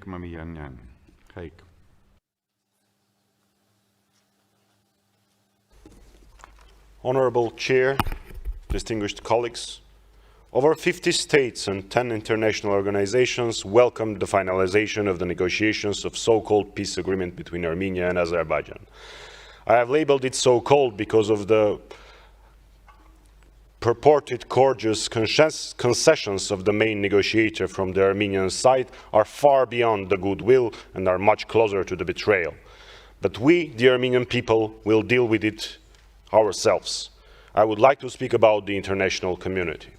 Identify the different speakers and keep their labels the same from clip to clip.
Speaker 1: Մամիջանյանի. Հայկ.
Speaker 2: Honorable Chair, distinguished colleagues, over 50 states and 10 international organizations welcomed the finalization of the negotiations of so-called peace agreement between Armenia and Azerbaijan. I have labeled it so-called because of the purported courteous concessions of the main negotiator from the Armenian side are far beyond the goodwill and are much closer to the betrayal. But we, the Armenian people, will deal with it ourselves. I would like to speak about the international community.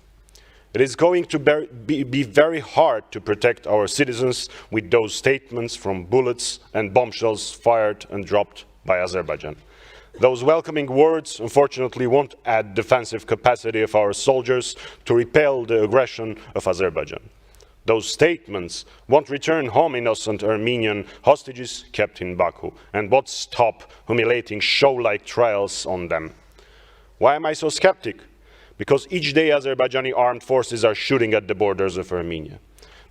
Speaker 2: It is going to be very hard to protect our citizens with those statements from bullets and bombshells fired and dropped by Azerbaijan. Those welcoming words, unfortunately, won't add defensive capacity of our soldiers to repel the aggression of Azerbaijan. Those statements won't return home innocent Armenian hostages kept in Baku and won't stop humiliating show-like trials on them. Why am I so skeptic? Because each day Azerbaijani armed forces are shooting at the borders of Armenia.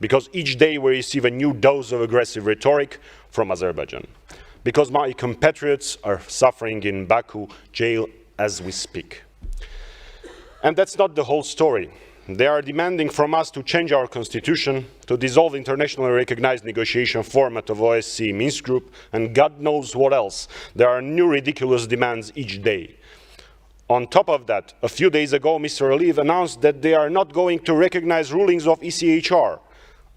Speaker 2: Because each day we receive a new dose of aggressive rhetoric from Azerbaijan. Because my compatriots are suffering in Baku jail as we speak. And that's not the whole story. They are demanding from us to change our constitution, to dissolve internationally recognized negotiation format of OSCE Minsk Group, and God knows what else. There are new ridiculous demands each day. On top of that, a few days ago, Mr. Aliyev announced that they are not going to recognize rulings of ECHR.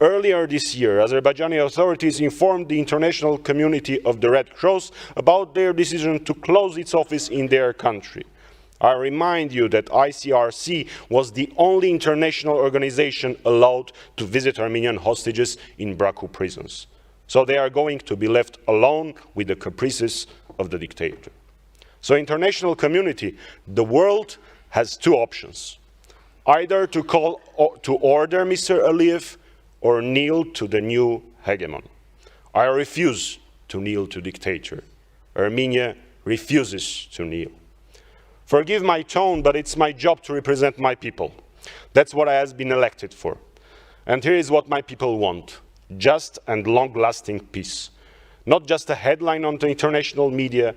Speaker 2: Earlier this year, Azerbaijani authorities informed the international community of the Red Cross about their decision to close its office in their country. I remind you that ICRC was the only international organization allowed to visit Armenian hostages in Baku prisons. So they are going to be left alone with the caprices of the dictator. So international community, the world has two options. Either to call to order Mr. Aliyev or kneel to the new hegemon. I refuse to kneel to dictator. Armenia refuses to kneel. Forgive my tone, but it's my job to represent my people. That's what I have been elected for. And here is what my people want. Just and long-lasting peace. Not just a headline on the international media,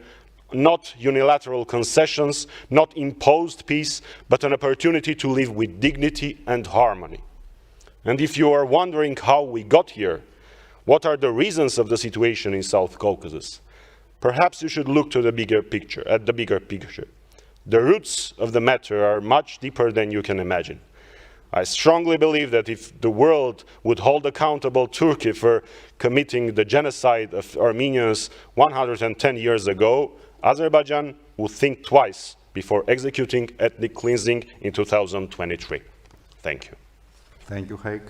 Speaker 2: not unilateral concessions, not imposed peace, but an opportunity to live with dignity and harmony. And if you are wondering how we got here, what are the reasons of the situation in South Caucasus, perhaps you should look to the bigger picture, at the bigger picture. The roots of the matter are much deeper than you can imagine. I strongly believe that if the world would hold accountable Turkey for committing the genocide of Armenians 110 years ago, Azerbaijan would think twice before executing ethnic cleansing in 2023. Thank you.
Speaker 1: Thank you, Haik.